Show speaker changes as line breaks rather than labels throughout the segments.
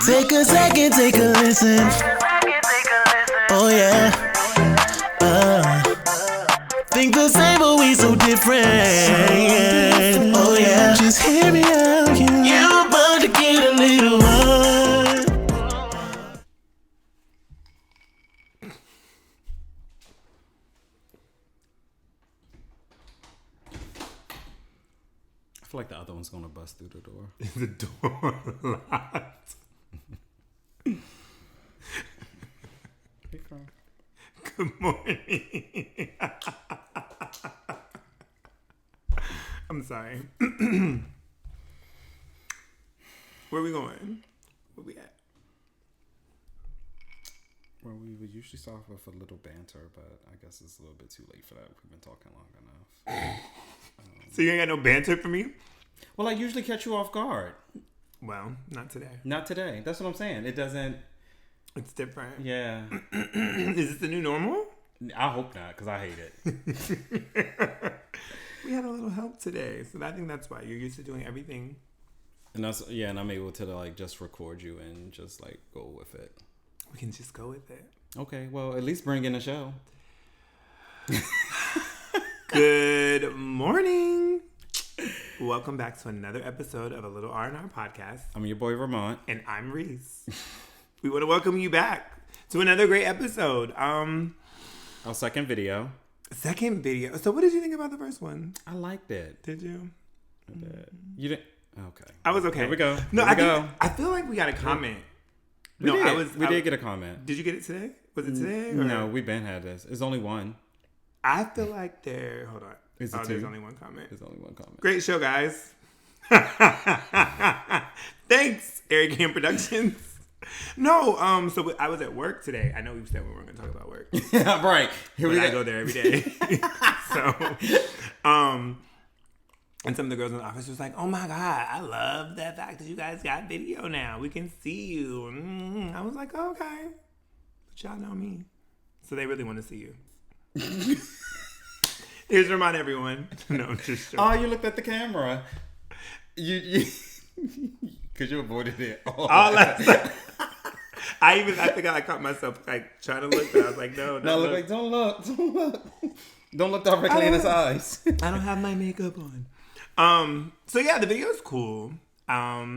Take a second, take a listen. Oh yeah. Think the same, but we so different. Oh yeah. Just hear me out. You're about to get a little one.
I feel like the other one's gonna bust through the door.
The door locked.
Hey, Carl.
Good morning. I'm sorry. Where we going? Where we at?
Well, we would usually start off with a little banter, but I guess it's a little bit too late for that. We've been talking long enough.
So you ain't got no banter for me?
Well, I usually catch you off guard.
Well, not today.
Not today. That's what I'm saying. It doesn't...
It's different.
Yeah.
Is this the new normal?
I hope not, because I hate it.
We had a little help today, so I think that's why you're used to doing everything.
And that's, yeah, and I'm able to like just record you and just like go with it.
We can just go with it.
Okay, well, at least bring in a show.
Good morning. Welcome back to another episode of ALilRandRPodcast.
I'm your boy Ramont.
And I'm Reese. We want to welcome you back to another great episode.
Our second video.
Second video. So what did you think about the first one?
I liked it.
Did you?
I did. You didn't? Okay.
I was okay.
Here we go.
No,
Here
I feel like we got a comment.
We did get a comment.
Did you get it today? Was it today? Or?
No, we've been had this. It's only one.
I feel like hold on.
Is it two?
There's only one comment.
There's only one comment.
Great show, guys. Thanks, Eric Ham Productions. No, so I was at work today. I know we said we weren't going to talk about work.
Yeah, right. Here we
I go there every day. And some of the girls in the office was like, "Oh my God, I love that fact that you guys got video now. We can see you." I was like, oh, "Okay, but y'all know me, so they really want to see you." Here's Ramont, everyone. No, just joking.
Oh, you looked at the camera. You because you avoided it.
I think I caught myself like trying to look, but I was like, no,
don't look. Don't look directly in his eyes.
I don't have my makeup on. So yeah, the video's cool. Yeah,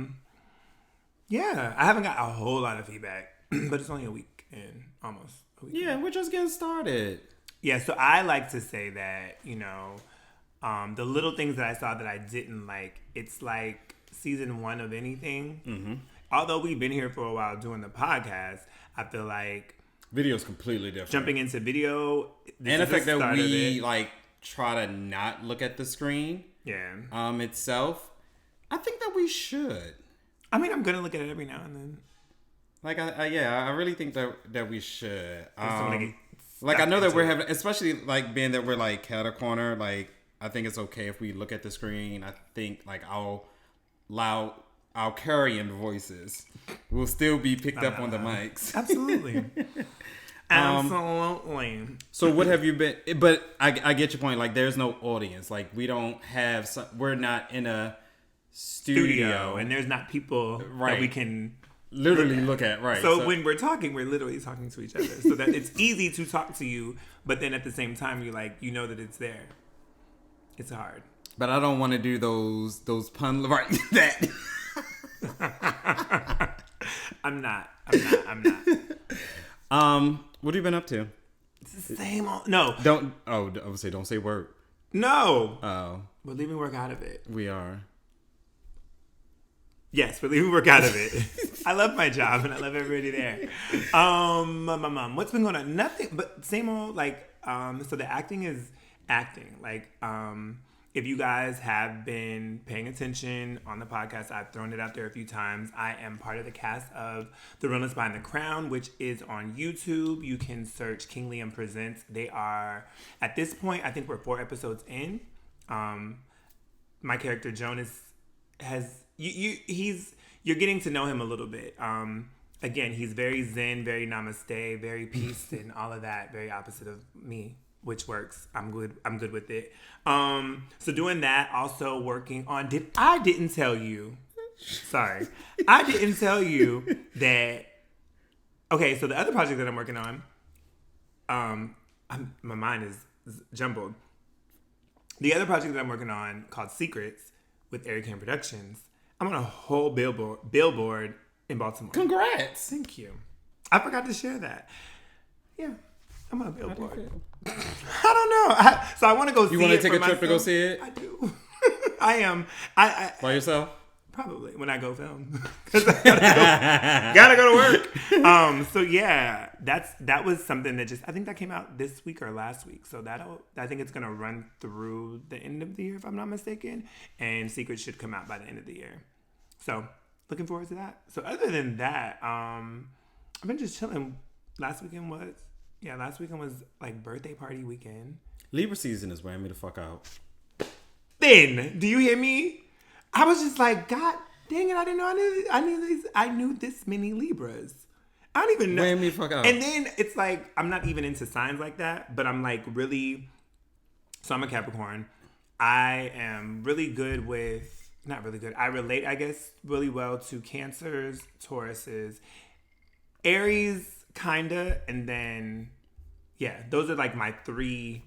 I haven't got a whole lot of feedback, but it's only a week in, almost a week.
Yeah, we're just getting started.
Yeah, so I like to say that, the little things that I saw that I didn't like, it's like season 1 of anything. Mm-hmm. Although we've been here for a while doing the podcast, I feel like
video's completely different.
Jumping into video,
and the fact that we like try to not look at the screen, itself. I think that we should.
I mean, I'm gonna look at it every now and then.
Like, I really think that we should. Like, I know that we're having, especially like being that we're like cat a corner. Like, I think it's okay if we look at the screen. I think like our carrying voices will still be picked up on the mics.
Absolutely. Absolutely.
So what have you been? But I get your point. Like, there's no audience. Like, we don't have. We're not in a studio,
and there's not people that we can
literally look at. Right.
So when we're talking, we're literally talking to each other, so that it's easy to talk to you. But then at the same time, you're like, you know that it's there. It's hard.
But I don't want to do those pun right that.
I'm not.
What have you been up to?
It's the same old... No.
I would say don't say work.
No.
Oh.
We're leaving work out of it.
We are.
Yes, we're leaving work out of it. I love my job and I love everybody there. What's been going on? Nothing, but same old, like, so the acting is acting. Like, if you guys have been paying attention on the podcast, I've thrown it out there a few times. I am part of the cast of The Realness Behind the Crown, which is on YouTube. You can search King Liam Presents. They are, at this point, I think we're 4 episodes in. My character Jonas you're getting to know him a little bit. Again, he's very zen, very namaste, very peace, and all of that. Very opposite of me, which works. I'm good with it. So doing that, also working on. I didn't tell you Sorry. I didn't tell you that. Okay, so the other project that I'm working on, my mind is jumbled. The other project that I'm working on called Secrets with Eric Ham Productions, I'm on a whole billboard in Baltimore.
Congrats.
Thank you. I forgot to share that. Yeah, I'm on a billboard. I don't know. So I want to go see it.
You want to take a
myself.
trip to go see it?
I do. I am.
By yourself?
Probably when I go film. Because I gotta go to work. So yeah, that was something that I think that came out this week or last week. So I think it's gonna run through the end of the year if I'm not mistaken. And Secrets should come out by the end of the year. So looking forward to that. So other than that, I've been just chilling. Last weekend was like birthday party weekend.
Libra season is wearing me the fuck out.
Then, do you hear me? I was just like, God dang it! I didn't know I knew this many Libras. I don't even know.
Wearing me the fuck out.
And then it's like I'm not even into signs like that, but I'm like really. So I'm a Capricorn. I am really good with not really good. I relate, I guess, really well to Cancers, Tauruses, Aries, kinda, and then those are like my 3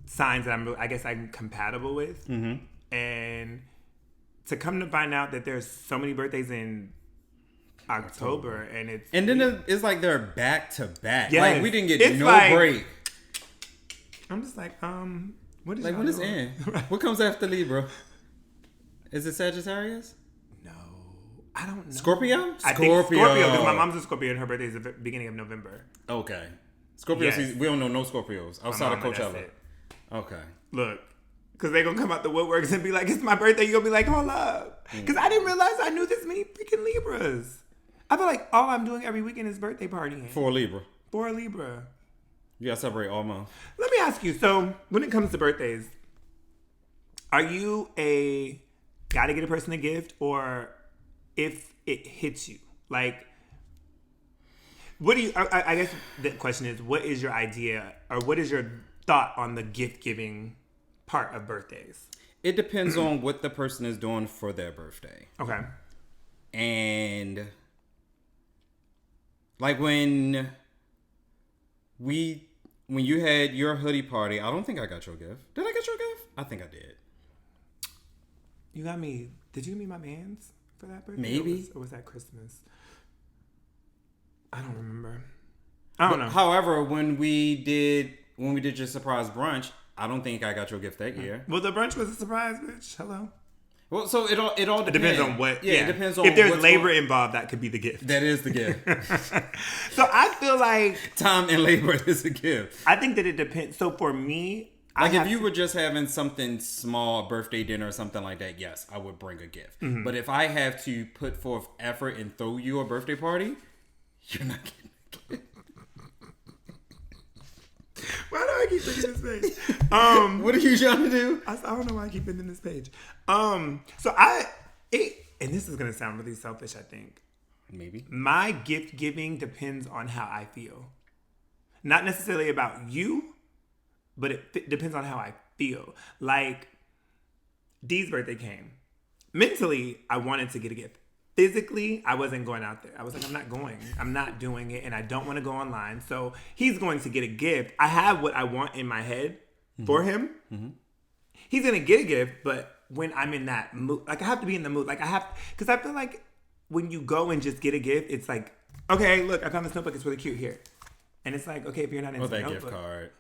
signs that I'm compatible with.
Mm-hmm.
And to come to find out that there's so many birthdays in October and
then it's like they're back to back.
Yes.
Like we didn't get no break.
I'm just like, what is
like when it's in? What comes after Libra? Is it Sagittarius?
No, I don't know.
Scorpio?
I think Scorpio, because my mom's a Scorpio and her birthday is the beginning of November.
Okay. Scorpio season, we don't know no Scorpios outside of Coachella.
Okay. Look. Because they're going to come out the woodworks and be like, it's my birthday. You're going to be like, hold up. Because I didn't realize I knew this many freaking Libras. I feel like all I'm doing every weekend is birthday partying.
For a Libra. You got to celebrate all month.
Let me ask you. So, when it comes to birthdays, are you a gotta get a person a gift? Or if it hits you? Like, what do you... I guess the question is, what is your idea or what is your thought on the gift giving part of birthdays?
It depends on what the person is doing for their birthday.
Okay.
And like when you had your hoodie party, I don't think I got your gift. Did I get your gift? I think I did.
You got me. Did you give me my bands for that birthday?
Maybe.
Or was that Christmas? I don't remember. I don't know.
However, when we did your surprise brunch, I don't think I got your gift that year.
Well, the brunch was a surprise, bitch. Hello.
Well, so it all depends.
It depends on what.
Yeah, it depends on
if there's labor involved, that could be the gift.
That is the gift.
So I feel like
time and labor is a gift.
I think that it depends. So for me,
like if you were just having something small, a birthday dinner or something like that, yes, I would bring a gift. Mm-hmm. But if I have to put forth effort and throw you a birthday party, you're not getting a gift.
Why do I keep thinking this page?
What are you trying to do?
I don't know why I keep thinking this page. So and this is gonna sound really selfish, I think.
Maybe.
My gift giving depends on how I feel. Not necessarily about you, but it depends on how I feel. Like, Dee's birthday came. Mentally, I wanted to get a gift. Physically, I wasn't going out there. I was like, I'm not going. I'm not doing it, and I don't want to go online. So he's going to get a gift. I have what I want in my head for him. Mm-hmm. He's going to get a gift, but when I'm in that mood, like I have to be in the mood. Like because I feel like when you go and just get a gift, it's like, okay, look, I found this notebook. It's really cute here. And it's like, okay, if you're not into
that
notebook,
gift card.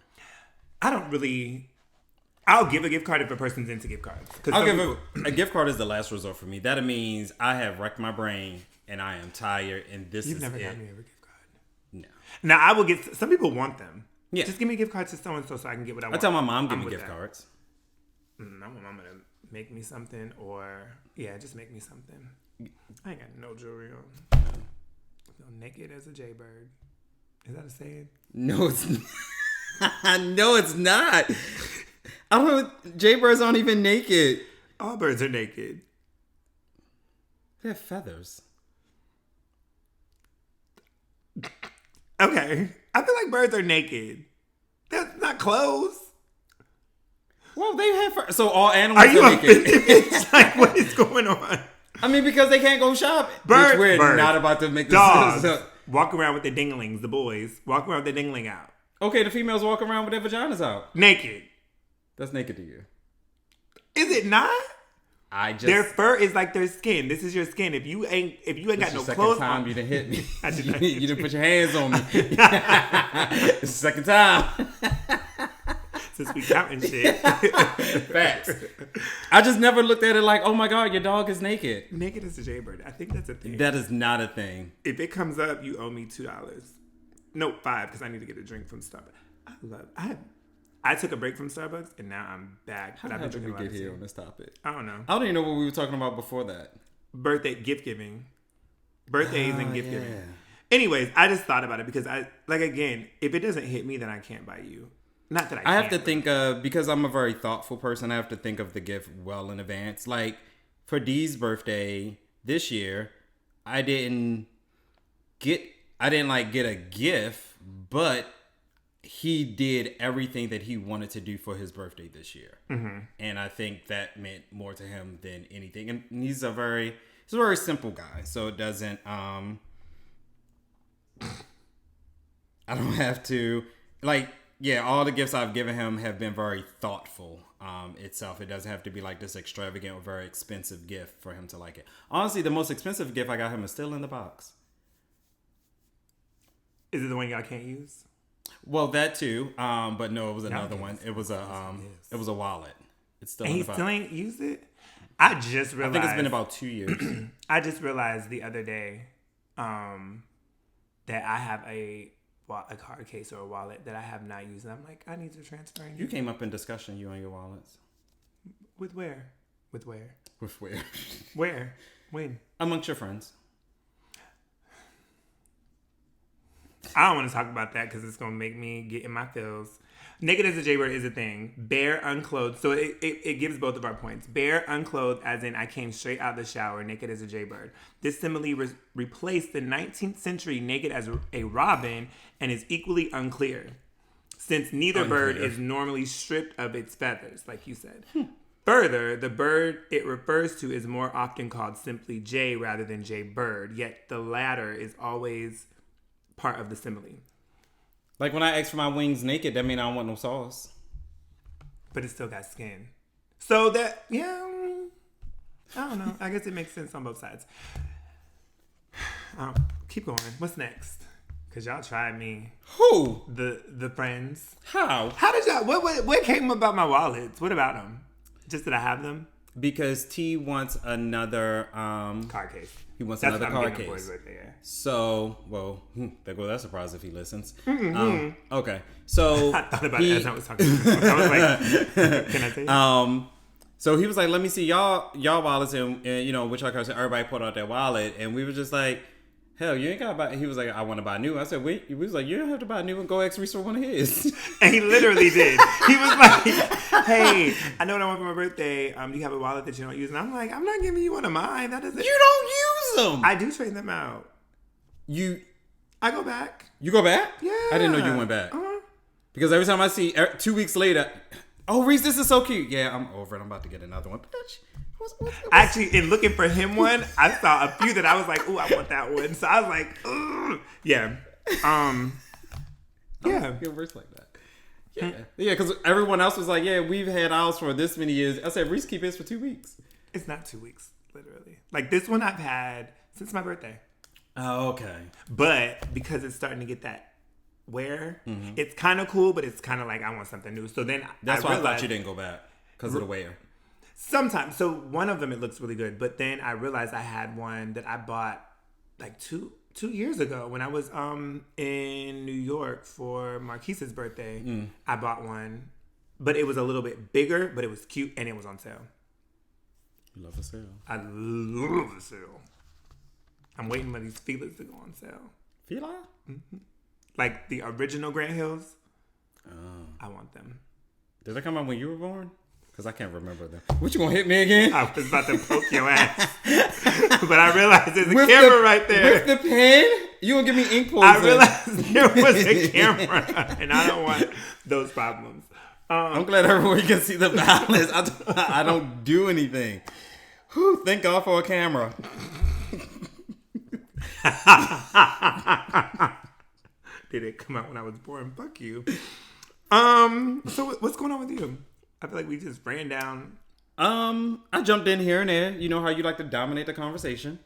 I'll give a gift card if a person's into gift cards.
A gift card is the last resort for me. That means I have wrecked my brain and I am tired and
You've never gotten me a gift card.
No.
Now, I will get... Some people want them.
Yeah.
Just give me a gift card to so-and-so so I can get what I want.
I tell my mom, give me gift cards.
I want my mama to make me something or... Yeah, just make me something. I ain't got no jewelry on. I feel naked as a jaybird. Is that a saying?
No, it's not. No, it's not. I don't know. Jaybirds aren't even naked.
All birds are naked.
They have feathers.
Okay. I feel like birds are naked. They're not clothes.
Well, they have so all animals
Are you
are naked.
It's like, what is going on?
I mean, because they can't go shopping.
Birds,
We're
birds.
not about to make this.
Dogs walk around with their dinglings. The boys walk around with their dingling out.
Okay, the females walk around with their vaginas out.
Naked.
That's naked to you.
Is it not? Their fur is like their skin. This is your skin. If you ain't got no clothes
time
on,
you done hit me.
I did not
You done put your hands on me. It's the second time.
Since we counting shit.
Facts. I just never looked at it like, oh my God, your dog is naked.
Naked is a jaybird. I think that's a thing.
That is not a thing.
If it comes up, you owe me $2. No, $5 because I need to get a drink from Starbucks. I took a break from Starbucks and now I'm back.
How did we get here on this topic?
I don't know.
I don't even know what we were talking about before that.
Gift giving. Birthdays and gift giving. Anyways, I just thought about it because again, if it doesn't hit me, then I can't buy you. Not that I
have to think because I'm a very thoughtful person, I have to think of the gift well in advance. Like for Dee's birthday this year, I didn't get a gift, but he did everything that he wanted to do for his birthday this year. Mm-hmm. And I think that meant more to him than anything. And he's a very simple guy. So it doesn't, I don't have to all the gifts I've given him have been very thoughtful itself. It doesn't have to be like this extravagant or very expensive gift for him to like it. Honestly, the most expensive gift I got him is still in the box.
Is it the one y'all can't use?
Well, that too. But no, it was another one. It was a wallet. It's still in the box.
Still ain't used it? I just realized.
I think it's been about 2 years.
I just realized the other day that I have a card case or a wallet that I have not used. And I'm like, I need to transfer.
You came up in discussion, you and your wallets.
With where? With where?
With where?
Where? When?
Amongst your friends.
I don't want to talk about that because it's going to make me get in my feels. Naked as a jaybird is a thing. Bare, unclothed. So it gives both of our points. Bare, unclothed, as in I came straight out of the shower, naked as a jaybird. This simile replaced the 19th century naked as a robin and is equally unclear, since neither bird is normally stripped of its feathers, like you said. Further, the bird it refers to is more often called simply jay rather than jaybird, yet the latter is always part of the simile.
Like when I ask for my wings naked, that means I don't want no sauce.
But it still got skin. So that, I don't know. I guess it makes sense on both sides. Keep going. What's next? Because y'all tried me.
Who?
The friends.
How?
How did y'all, what came about my wallets? What about them? Just that I have them?
Because T wants another
card case.
He wants another card case.
Birthday, yeah.
So, well, there goes that surprise if he listens. Okay, so
I thought about it as I was talking. I was like, "Can I take it?"
So he was like, "Let me see y'all wallets and which y'all cards." Everybody pulled out their wallet, and we were just like, "Hell, you ain't gotta buy." He was like, "I want to buy new." I said, "Wait." He was like, "You don't have to buy new and go ask Reese for one of his."
And he literally did. He was like, "Hey, I know what I want for my birthday. Do you have a wallet that you don't use?" And I'm like, "I'm not giving you one of mine. That doesn't."
You don't use them.
I do trade them out. I go back.
You go back?
Yeah.
I didn't know you went back. Because every time I see 2 weeks later, oh Reese, this is so cute. Yeah, I'm over it. I'm about to get another one. Bitch.
Actually, in looking for him one, I saw a few that I was like, "Ooh, I want that one." So I was like, "Ugh." Yeah. Yeah.
Feel Reese like that. Yeah. Yeah, because everyone else was like, "Yeah, we've had ours for this many years." I said, "Reese, keep his for 2 weeks."
It's not 2 weeks, literally. Like this one I've had since my birthday.
Oh, okay.
But because it's starting to get that wear, it's kind of cool, but it's kind of like I want something new. So then
that's why I thought you didn't go back because of the wear.
Sometimes. So one of them, it looks really good. But then I realized I had one that I bought like two years ago when I was in New York for Marquise's birthday. I bought one, but it was a little bit bigger, but it was cute and it was on sale.
You love a sale.
I love a sale. I'm waiting for these feelers to go on sale.
Fila?
Mm-hmm. Like the original Grant Hills. I want them.
Did they come out when you were born? Because I can't remember them. What, you gonna hit me again?
I was about to poke your ass. But I realized there's a camera right there.
With the pen? You gonna give me ink poison.
I realized there was a camera. And I don't want those problems.
I'm glad everyone can see the balance. I don't do anything. Whew, thank God for a camera.
Did it come out when I was born? Fuck you. So what's going on with you? I feel like we just ran down.
I jumped in here and there. You know how you like to dominate the conversation.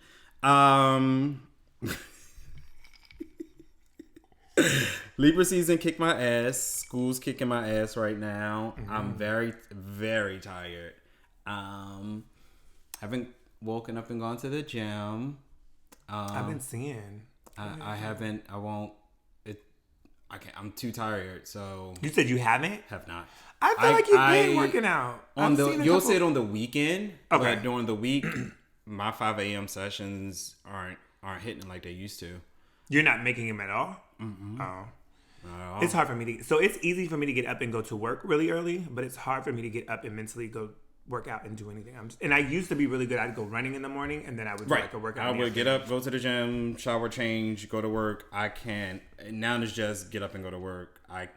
Libra season kicked my ass. School's kicking my ass right now. Mm-hmm. I'm very, very tired. Haven't woken up and gone to the gym.
I've been seeing.
I haven't. I won't. I can't. I'm too tired. So
you said you haven't?
Have not.
I feel like you've been working out.
You'll say it on the weekend.
Okay.
But during the week, my 5 a.m. sessions aren't hitting like they used to.
You're not making them at all?
Mm-hmm.
Oh. It's hard for me to... So it's easy for me to get up and go to work really early, but it's hard for me to get up and mentally go work out and do anything. And I used to be really good. I'd go running in the morning, and then I would do like a workout.
I would get up, go to the gym, shower, change, go to work. I can't. Now it's just get up and go to work. I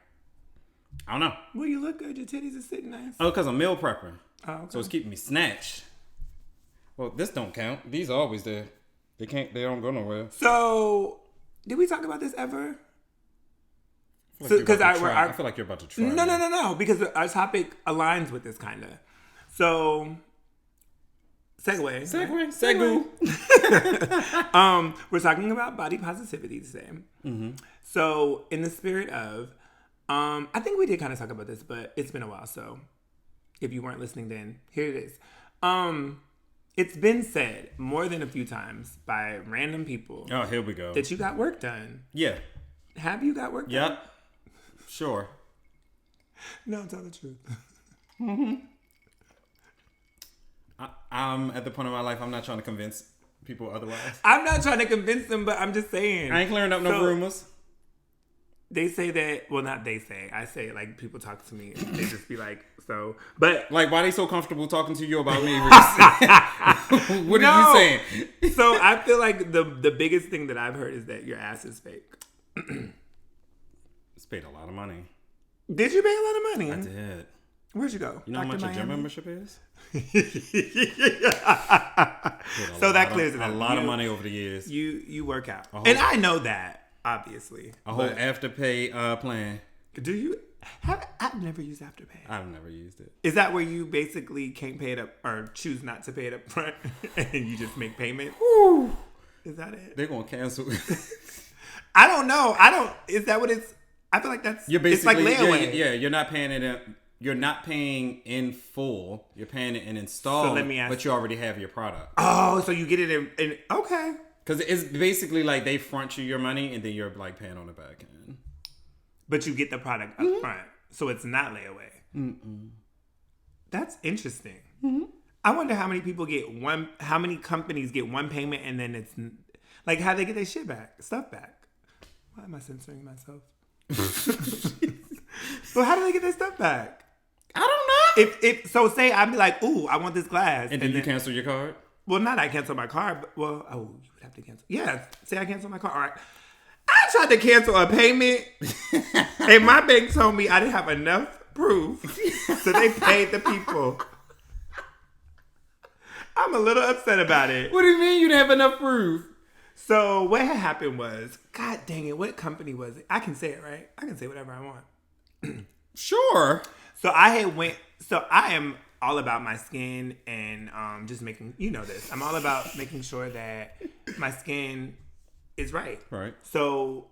don't know.
Well, you look good. Your titties are sitting nice.
Oh, because I'm meal prepping.
Oh, okay.
So it's keeping me snatched. Well, this don't count. These are always there. They don't go nowhere.
So, did we talk about this ever?
I feel like you're about to try.
No. Because our topic aligns with this kind of. So, segue. We're talking about body positivity today. Mm-hmm. So, in the spirit of, I think we did kind of talk about this, but it's been a while. So, if you weren't listening then, here it is. It's been said more than a few times by random people.
Oh, here we go.
That you got work done.
Yeah.
Have you got work done?
Yep. Sure.
No, tell the truth.
Mm-hmm. I'm at the point in my life I'm not trying to convince people otherwise.
I'm not trying to convince them, but I'm just saying.
I ain't clearing up no rumors.
They say that, well, not they say. I say, like, people talk to me and they just be like, so, but.
Like, why are they so comfortable talking to you about me, Reese? What are you saying?
So, I feel like the biggest thing that I've heard is that your ass is fake.
It's paid a lot of money.
Did you pay a lot of money?
I did.
Where'd you go?
You know how much a gym membership is?
So that clears it up.
A lot of money over the years.
You work out. And I know that. Obviously.
A whole Afterpay plan.
Do you? I've never used Afterpay.
I've never used it.
Is that where you basically can't pay it up or choose not to pay it up front and you just make payment?
Woo.
Is that it?
They're going to cancel.
I don't know. Is that what it's? I feel like that's.
You're basically,
it's like layaway.
Yeah, you're not paying it. You're not paying in full. You're paying it in installment. So let me ask. But you already have your product.
Oh, so you get it in okay.
Because it's basically like they front you your money and then you're like paying on the back end.
But you get the product up front. So it's not layaway.
Mm-mm.
That's interesting.
Mm-hmm.
I wonder how many people how many companies get one payment and then it's like how they get their stuff back. Why am I censoring myself? Well, how do they get their stuff back?
I don't know.
If so say I'd be like, ooh, I want this glass.
And then you cancel your card?
Well, not I cancel my card, but you would have to cancel. Yeah, say I cancel my card. All right. I tried to cancel a payment, and my bank told me I didn't have enough proof, so they paid the people. I'm a little upset about it.
What do you mean you didn't have enough proof?
So what had happened was, God dang it, what company was it? I can say it, right? I can say whatever I want.
Sure.
So I am all about my skin and just making, you know this. I'm all about making sure that my skin is right.
Right.
So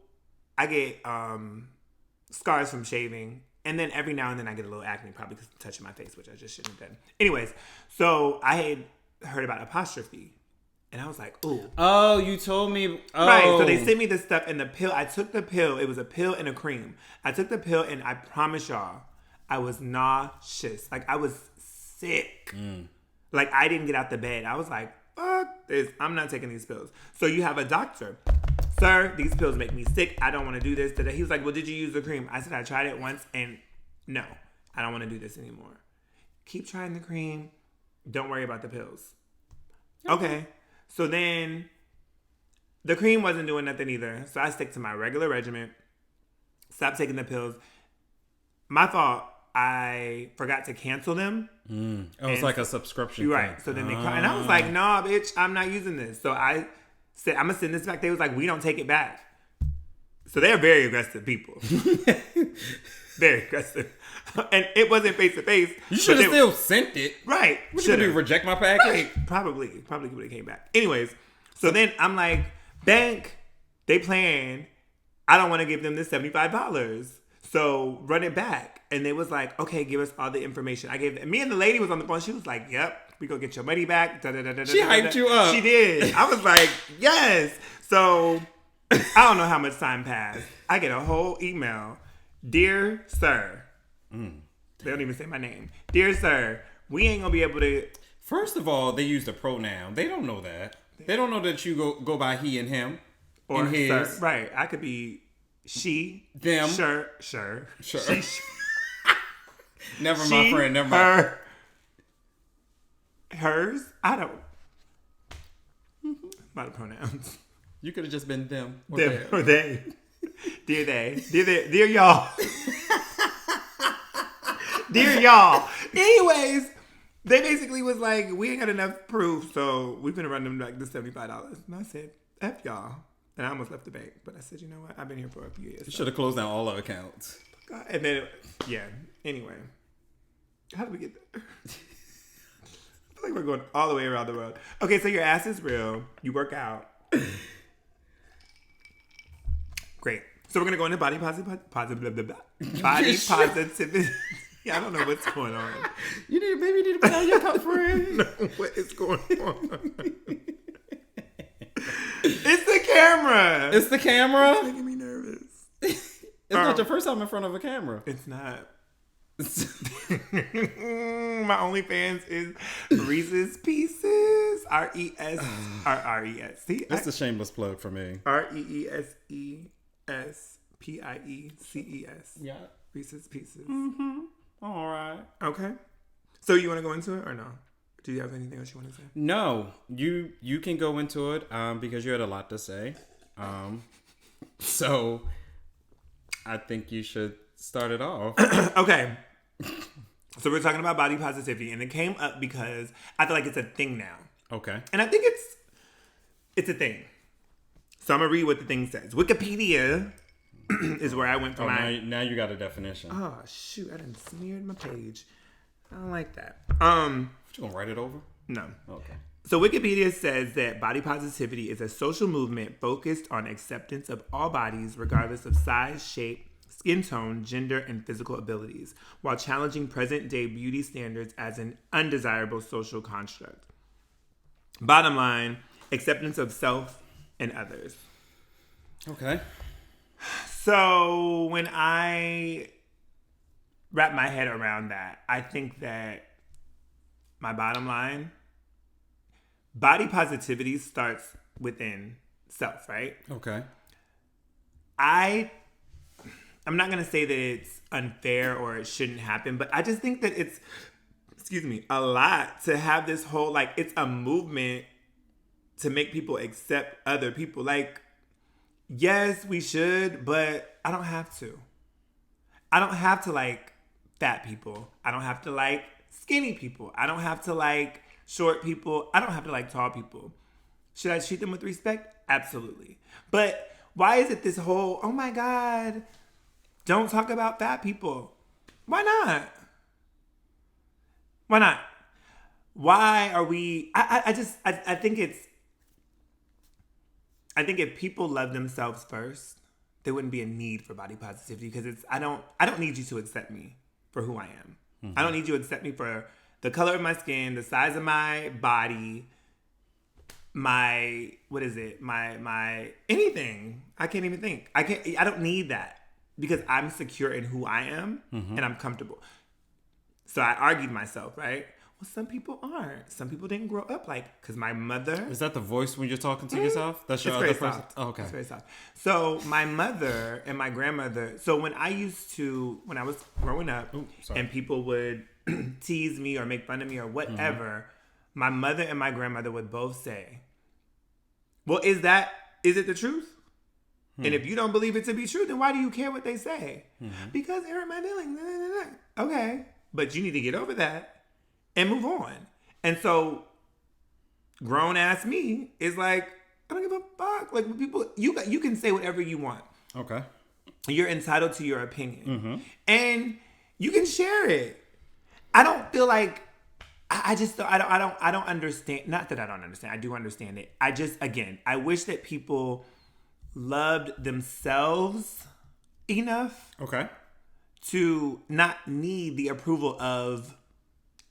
I get scars from shaving. And then every now and then I get a little acne, probably because I'm touching my face, which I just shouldn't have done. Anyways, so I had heard about apostrophe. And I was like, ooh.
Oh, you told me. Oh.
Right. So they sent me this stuff and the pill. I took the pill. It was a pill and a cream. I took the pill and I promise y'all, I was nauseous. Like I was sick. Like I didn't get out the bed. I was like, fuck this. I'm not taking these pills. So you have a doctor. Sir, these pills make me sick. I don't want to do this today. He was like, well, did you use the cream? I said, I tried it once and no, I don't want to do this anymore. Keep trying the cream. Don't worry about the pills. Okay. So then the cream wasn't doing nothing either. So I stick to my regular regimen. Stop taking the pills. My fault. I forgot to cancel them.
It was like a subscription.
Right.
Thing.
So then they called, and I was like, nah, bitch, I'm not using this. So I said, I'm going to send this back. They was like, we don't take it back. So they're very aggressive people. Very aggressive. And it wasn't face to face.
You should have still sent it.
Right.
What you do, reject my package?
Right. Probably would have came back. Anyways, so then I'm like, bank, they playing. I don't want to give them this $75. So run it back. And they was like, okay, give us all the information. I gave me and the lady was on the phone. She was like, yep, we gonna get your money back. Da, da, da, da,
she hyped you up.
She did. I was like, yes. So I don't know how much time passed. I get a whole email. Dear sir. They don't even say my name. Dear sir, we ain't gonna be able to.
First of all, they use the pronoun. They don't know that. They don't know that you go by he and him.
Or
and his.
Sir. Right. I could be she.
Them.
Sure. She,
Never
she,
my friend. Never mind.
Hers. I don't. By the pronouns.
You could have just been them. Or
Them or they. Dear they. Dear y'all. Dear y'all. Anyways, they basically was like, we ain't got enough proof, so we're gonna run them like the $75. And I said, F y'all. And I almost left the bank, but I said, you know what? I've been here for a few years.
You should have closed down all our accounts.
God. And then, yeah. Anyway, how did we get there? I feel like we're going all the way around the world. Okay, so your ass is real. You work out. Great. So we're gonna go into body positivity. Body positivity. I don't know what's going on.
Maybe you need to put out your cup, friend.
No, what is going on? It's the camera.
It's the camera.
It's making me nervous.
It's not your first time in front of a camera.
It's not. My OnlyFans is Reese's Pieces. R-E-S. See,
It's a shameless plug for me.
REESESPIECES.
Yeah.
Reese's Pieces.
Mm-hmm. All right.
Okay. So you want to go into it or no? Do you have anything else you want to say?
No, you can go into it because you had a lot to say. So I think you should start it off.
Okay. So we're talking about body positivity, and it came up because I feel like it's a thing now.
Okay.
And I think it's a thing. So I'm gonna read what the thing says. Wikipedia is where I went for my.
Now you got a definition.
Oh shoot! I done smeared my page. I don't like that.
You gonna write it over?
No.
Okay.
So Wikipedia says that body positivity is a social movement focused on acceptance of all bodies, regardless of size, shape, skin tone, gender, and physical abilities, while challenging present-day beauty standards as an undesirable social construct. Bottom line, acceptance of self and others.
Okay.
So when I wrap my head around that, I think that my bottom line, body positivity starts within self, right?
Okay.
I'm not going to say that it's unfair or it shouldn't happen, but I just think that it's, a lot to have this whole, like, it's a movement to make people accept other people. Like, yes, we should, but I don't have to. I don't have to like fat people. I don't have to like skinny people. I don't have to like short people. I don't have to like tall people. Should I treat them with respect? Absolutely. But why is it this whole, oh my God, don't talk about fat people? Why not? Why not? Why are we, I think if people love themselves first, there wouldn't be a need for body positivity because I don't need you to accept me for who I am. Mm-hmm. I don't need you to accept me for the color of my skin, the size of my body, my anything. I can't even think. I don't need that because I'm secure in who I am and I'm comfortable. So I argued myself, right? Well, some people aren't. Some people didn't grow up like, because my mother...
Is that the voice when you're talking to yourself? That's your other person? Oh, okay.
It's very soft. So my mother and my grandmother... So when I was growing up and people would tease me or make fun of me or whatever, my mother and my grandmother would both say, well, is it the truth? And if you don't believe it to be true, then why do you care what they say? Because it hurt my feelings. Okay. But you need to get over that and move on. And so grown ass me is like, I don't give a fuck. Like, people, you can say whatever you want.
Okay.
You're entitled to your opinion. And you can share it. I don't feel like, I don't understand. Not that I don't understand. I do understand it. I wish that people loved themselves enough.
Okay.
To not need the approval of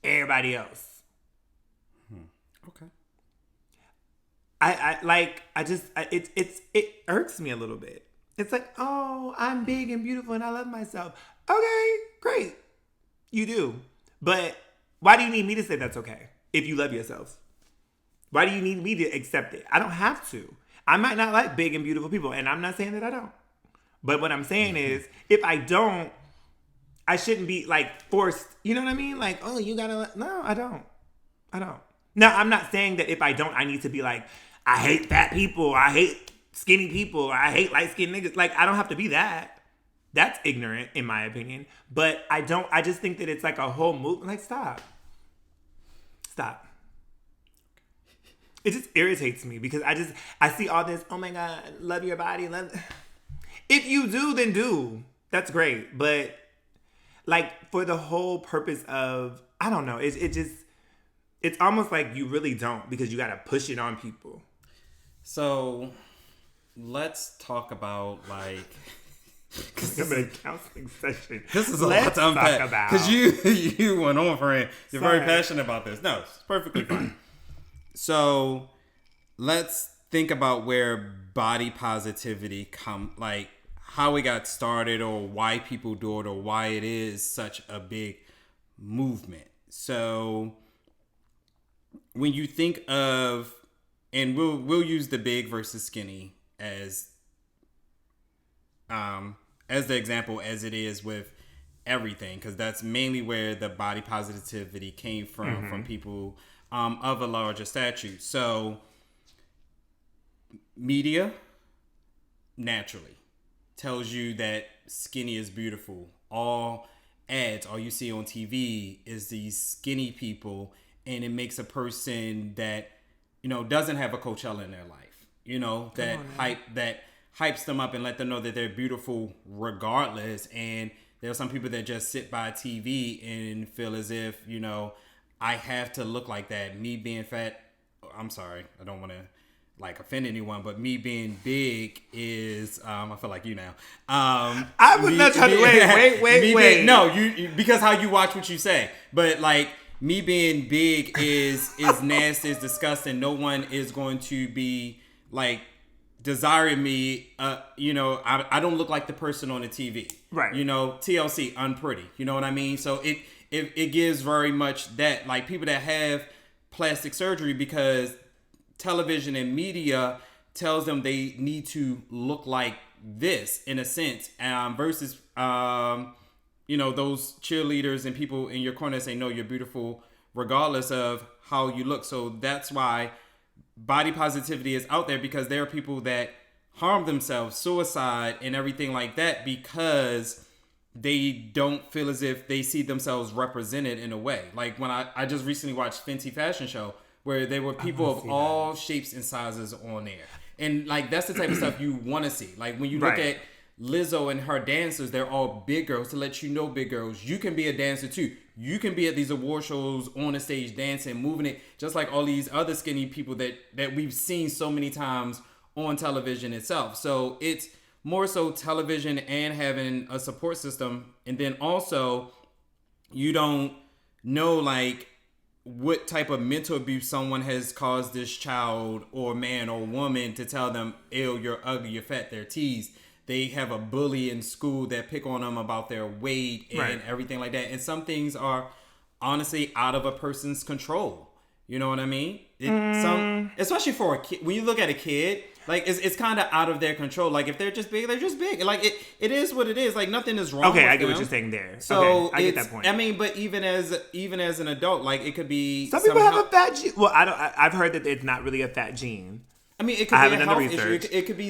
everybody else.
Okay.
It irks me a little bit. It's like, oh, I'm big and beautiful and I love myself. Okay, great. You do. But why do you need me to say that's okay if you love yourself? Why do you need me to accept it? I don't have to. I might not like big and beautiful people, and I'm not saying that I don't. But what I'm saying is, if I don't, I shouldn't be like forced. You know what I mean? Like, oh, you gotta. No, I don't. Now, I'm not saying that if I don't, I need to be like, I hate fat people. I hate skinny people. I hate light-skinned niggas. Like, I don't have to be that. That's ignorant, in my opinion. But I just think that it's like a whole movement. Like, stop. It just irritates me because I see all this, oh my God, love your body. If you do, then do. That's great. But like for the whole purpose of, I don't know, it's almost like you really don't because you got to push it on people.
So let's talk about like...
I'm in a counseling session.
This is a lot to unpack because you went on for it. You're very passionate about this. No, it's perfectly fine. So let's think about where body positivity like how it got started or why people do it or why it is such a big movement. So when you think of, and we'll use the big versus skinny as the example as it is with everything, because that's mainly where the body positivity came from people of a larger stature. So media naturally tells you that skinny is beautiful. All ads, all you see on TV is these skinny people, and it makes a person that, you know, doesn't have a Coachella in their life, you know, that hypes them up and let them know that they're beautiful regardless. And there are some people that just sit by TV and feel as if, you know, I have to look like that. Me being fat, I'm sorry, I don't want to like offend anyone, but me being big is, I feel like you now.
I was not trying to, wait.
No, you because how you watch what you say. But like me being big is nasty, is disgusting. No one is going to be like desiring me. You know, I don't look like the person on the TV.
Right.
You know, TLC, unpretty. You know what I mean? So it gives very much that, like people that have plastic surgery because television and media tells them they need to look like this in a sense, versus you know, those cheerleaders and people in your corner say, no, you're beautiful regardless of how you look. So that's why body positivity is out there, because there are people that harm themselves, suicide and everything like that, because they don't feel as if they see themselves represented in a way. Like when I just recently watched Fenty Fashion Show, where there were people of all shapes and sizes on there. And like, that's the type of stuff you want to see. Like when you look at Lizzo and her dancers, they're all big girls, to let you know, big girls, you can be a dancer too. You can be at these award shows on the stage dancing, moving it, just like all these other skinny people that we've seen so many times on television itself. So it's more so television and having a support system. And then also, you don't know like what type of mental abuse someone has caused this child or man or woman to tell them, ew, you're ugly, you're fat, they're teased. They have a bully in school that pick on them about their weight and everything like that. And some things are honestly out of a person's control. You know what I mean? Especially for a kid. When you look at a kid, like it's kind of out of their control. Like if they're just big, they're just big. Like it is what it is. Like nothing is wrong.
Okay,
with
I get
them.
what you're saying there.
So
okay, I get that point.
I mean, but even as an adult, like it could be.
Some people have a fat gene. Well, I've heard that it's not really a fat gene.
I mean, it could
I
be a
haven't done the
health issue.
research.
It could be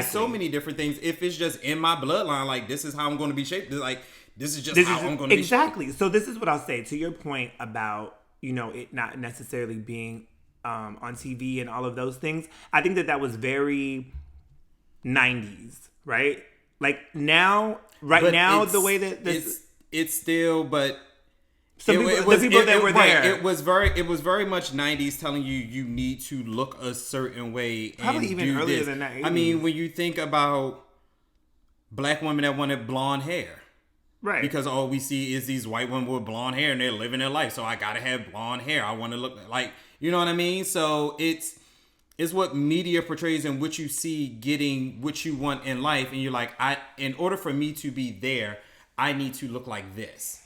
so many different things. If it's just in my bloodline, like this is how I'm going to be shaped. Like this is just how I'm going to be shaped.
Exactly. So this is what I'll say to your point about it not necessarily being on TV and all of those things. I think that was very 90s, right? Like now, the way that
it's still, but
some people, the people that were there,
it was very much 90s, telling you need to look a certain way.
Probably
and
even
do
earlier
this.
than that. 80s.
I mean, when you think about black women that wanted blonde hair,
right?
Because all we see is these white women with blonde hair and they're living their life. So I gotta have blonde hair. I want to look like, you know what I mean? So it's what media portrays and what you see getting what you want in life. And you're like, in order for me to be there, I need to look like this.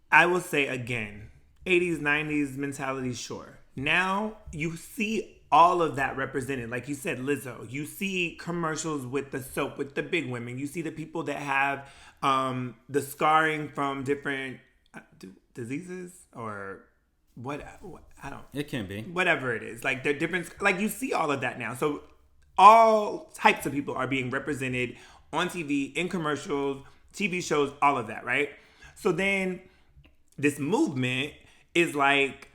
I will say again, 80s, 90s mentality, sure. Now you see all of that represented. Like you said, Lizzo. You see commercials with the soap, with the big women. You see the people that have the scarring from different diseases or what I don't.
It can be
whatever it is. Like they're different. Like you see all of that now. So all types of people are being represented on TV, in commercials, TV shows, all of that, right? So then this movement is like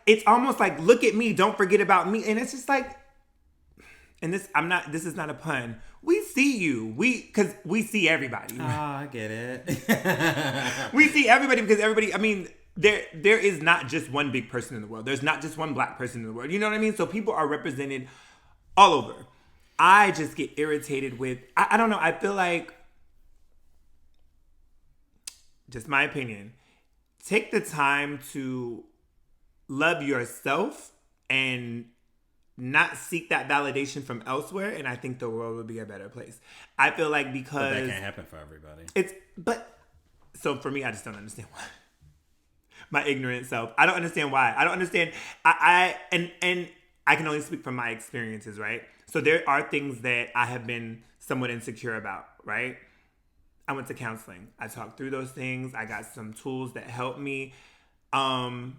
it's almost like, look at me, don't forget about me. And it's just like, and this is not a pun. We see you. Because we see everybody.
Oh, I get it.
We see everybody because everybody, I mean, there is not just one big person in the world. There's not just one black person in the world. You know what I mean? So people are represented all over. I just get irritated with, I don't know, I feel like, just my opinion, take the time to love yourself and not seek that validation from elsewhere, and I think the world would be a better place. I feel like because...
But that can't happen for everybody.
So for me, I just don't understand why. My ignorant self. I don't understand why. I don't understand. And I can only speak from my experiences, right? So there are things that I have been somewhat insecure about, right? I went to counseling. I talked through those things. I got some tools that helped me. And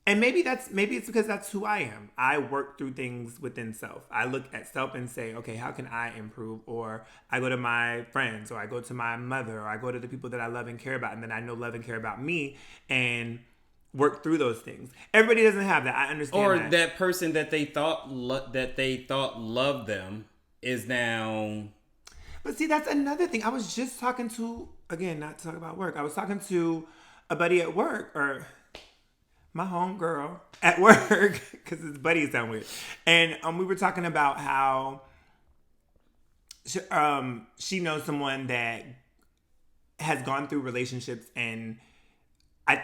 maybe it's because that's who I am. I work through things within self. I look at self and say, okay, how can I improve? Or I go to my friends, or I go to my mother, or I go to the people that I love and care about, and then I know love and care about me, and work through those things. Everybody doesn't have that. I understand.
Or that person that they thought loved them is now.
But see, that's another thing. I was just talking to, again, not to talk about work. I was talking to a buddy at work, or my homegirl at work, because his buddies sound weird. And we were talking about how she knows someone that has gone through relationships, and I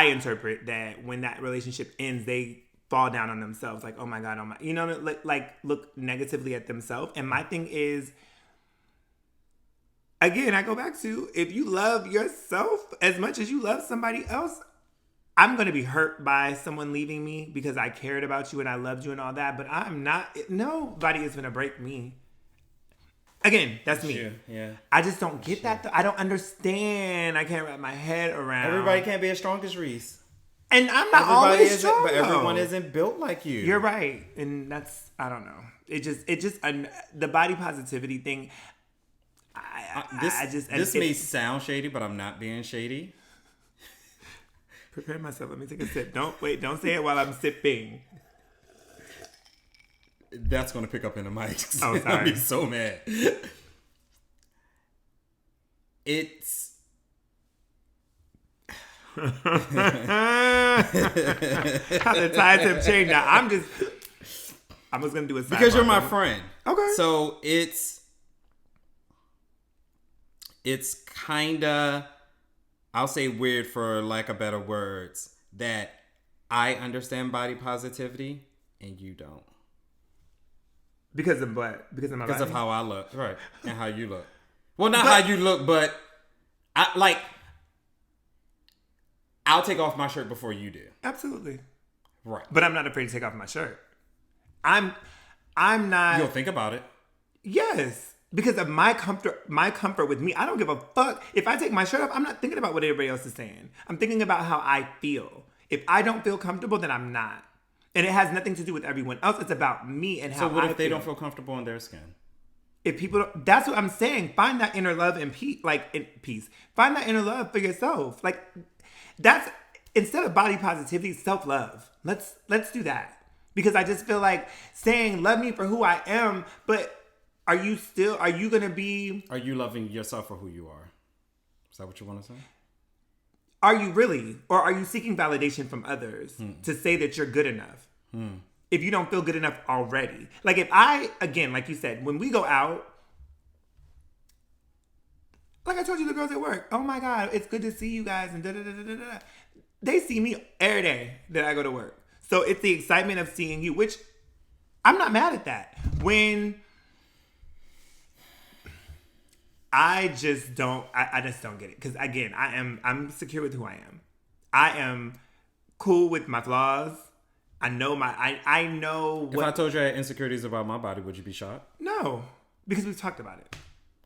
interpret that when that relationship ends, they fall down on themselves, like, oh my God, you know, like look negatively at themselves. And my thing is, again, I go back to, if you love yourself as much as you love somebody else, I'm going to be hurt by someone leaving me because I cared about you and I loved you and all that, but nobody is going to break me. Again, that's me.
Sure, yeah.
I just don't get that. I don't understand. I can't wrap my head around.
Everybody can't be as strong as Reese.
And I'm not always strong,
but everyone isn't built like you.
You're right. And that's, I don't know. It just, the body positivity thing,
This may sound shady, but I'm not being shady.
Prepare myself. Let me take a sip. Don't say it while I'm sipping.
That's going to pick up in the mics.
Oh, sorry.
I'll be so mad. It's...
How the tides have changed now. I'm just going to do a side
because you're my friend.
Okay.
So it's kind of... I'll say weird for lack of better words, that I understand body positivity and you don't.
Because of what? Because
of how I look, right? And how you look. Well, not how you look, but I'll take off my shirt before you do.
Absolutely.
Right.
But I'm not afraid to take off my shirt. I'm not.
You'll think about it.
Yes. Because of my comfort with me. I don't give a fuck. If I take my shirt off, I'm not thinking about what everybody else is saying. I'm thinking about how I feel. If I don't feel comfortable, then I'm not. And it has nothing to do with everyone else. It's about me and how I feel.
So what if they don't feel comfortable in their skin?
If people don't, that's what I'm saying. Find that inner love and peace, peace. Find that inner love for yourself. Like, that's, instead of body positivity, self-love. Let's do that. Because I just feel like saying, love me for who I am, but are you going to be...
Are you loving yourself for who you are? Is that what you want to say?
Are you really? Or are you seeking validation from others to say that you're good enough? If you don't feel good enough already. Like if I, again, like you said, when we go out, like I told you, the girls at work, oh my God, it's good to see you guys and da-da-da-da-da-da. They see me every day that I go to work. So it's the excitement of seeing you, which I'm not mad at that. When I just don't get it. Because again, I'm secure with who I am. I am cool with my flaws. I know I know what...
If I told you I had insecurities about my body, would you be shocked?
No, because we've talked about it.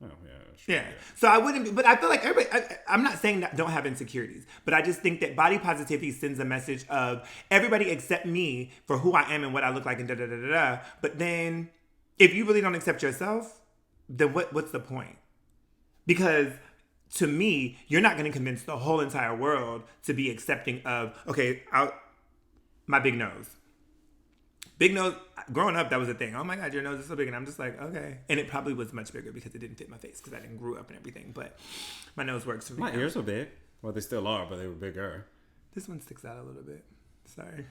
Oh, yeah. Sure,
yeah. So I wouldn't be, but I feel like everybody, I'm not saying that don't have insecurities, but I just think that body positivity sends a message of everybody accept me for who I am and what I look like and da-da-da-da-da. But then if you really don't accept yourself, then what's the point? Because to me, you're not going to convince the whole entire world to be accepting of, okay, my big nose. Big nose, growing up, that was a thing. Oh my God, your nose is so big. And I'm just like, okay. And it probably was much bigger because it didn't fit my face because I didn't grow up and everything. But my nose works for me.
My ears were big. Well, they still are, but they were bigger.
This one sticks out a little bit. Sorry.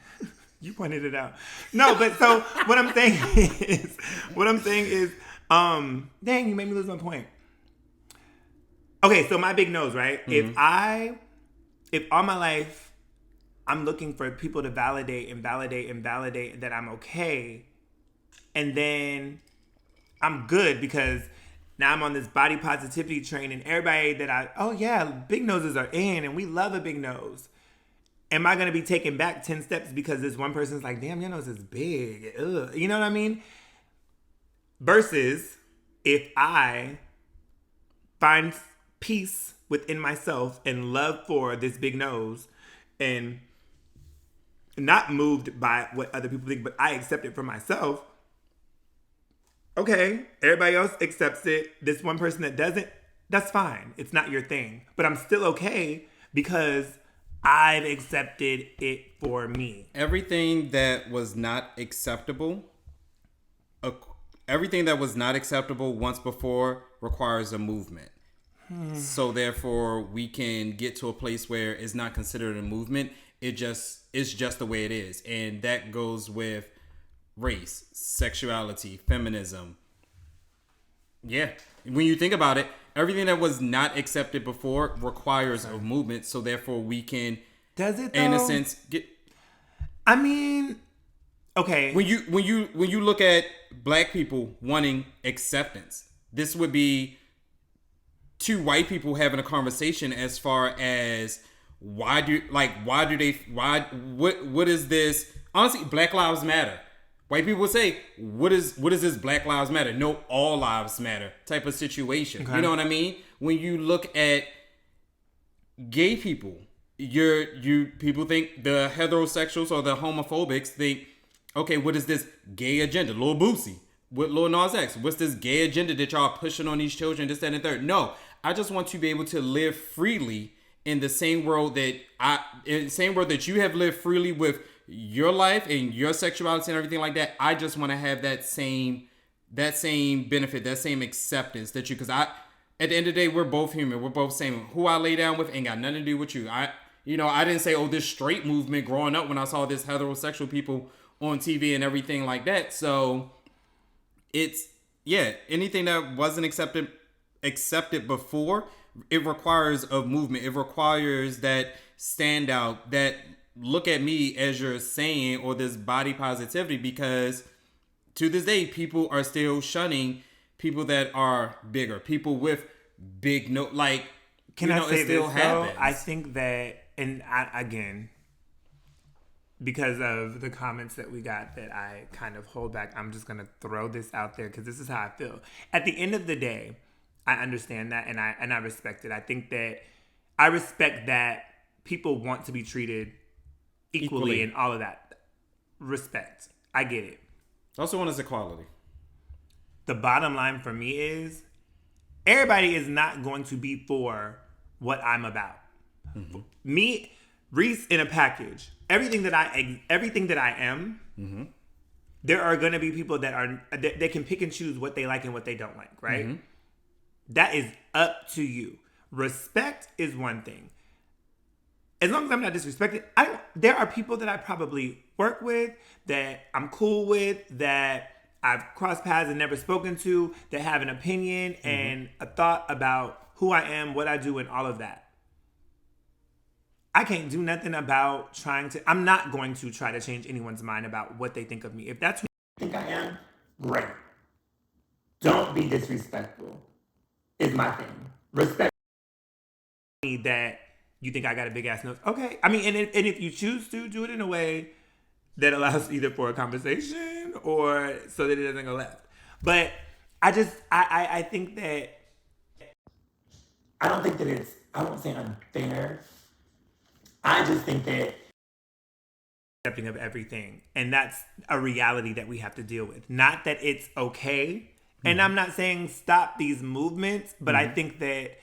You pointed it out. No, but so what I'm saying is, dang, you made me lose my point. Okay, so my big nose, right? Mm-hmm. If all my life I'm looking for people to validate that I'm okay, and then I'm good because now I'm on this body positivity train and everybody that big noses are in and we love a big nose. Am I going to be taken back 10 steps because this one person's like, damn, your nose is big. Ugh. You know what I mean? Versus if I find peace within myself and love for this big nose and not moved by what other people think, but I accept it for myself. Okay, everybody else accepts it. This one person that doesn't, that's fine. It's not your thing. But I'm still okay because I've accepted it for me.
Everything that was not acceptable once before requires a movement. So therefore, we can get to a place where it's not considered a movement. It's just the way it is. And that goes with race, sexuality, feminism. Yeah. When you think about it, everything that was not accepted before requires a movement. So therefore we can,
does it though?
In a sense, get...
I mean, okay.
When you look at black people wanting acceptance, this would be two white people having a conversation as far as what is this? Honestly, Black Lives Matter. White people would say, what is this Black Lives Matter? No, all lives matter type of situation. Okay. You know what I mean? When you look at gay people, people think the heterosexuals or the homophobics think, okay, what is this gay agenda? Lil Boosie with Lil Nas X. What's this gay agenda that y'all pushing on these children, this, that, and the third? No, I just want to be able to live freely in the same world that you have lived freely with your life and your sexuality and everything like that. I just want to have that same benefit, that same acceptance that you, because at the end of the day, we're both human. We're both same. Who I lay down with ain't got nothing to do with you. I didn't say, oh, this straight movement growing up when I saw this heterosexual people on TV and everything like that. So it's, anything that wasn't accepted before, it requires a movement. It requires that standout, that look at me as you're saying, or this body positivity, because to this day, people are still shunning people that are bigger, people with big
Can I say this though? I think that, and again, because of the comments that we got that I kind of hold back, I'm just going to throw this out there because this is how I feel. At the end of the day, I understand that and I respect it. I respect that people want to be treated equally and all of that. respect. I get it.
Also, one is equality.
The bottom line for me is everybody is not going to be for what I'm about. Mm-hmm. Me, Reese, in a package. Everything that I am. Mm-hmm. There are going to be people that they can pick and choose what they like and what they don't like, right? Mm-hmm. That is up to you. Respect is one thing. As long as I'm not disrespected, there are people that I probably work with, that I'm cool with, that I've crossed paths and never spoken to, that have an opinion and a thought about who I am, what I do, and all of that. I can't do nothing about I'm not going to try to change anyone's mind about what they think of me. If that's who
I think I am, great. Don't be disrespectful, is my thing. Respect
me that you think I got a big ass nose. Okay. I mean, and if you choose to do it in a way that allows either for a conversation or so that it doesn't go left. But I think that
I don't think that I won't say unfair. I just think that
accepting of everything, and that's a reality that we have to deal with. Not that it's okay, and I'm not saying stop these movements, but I think that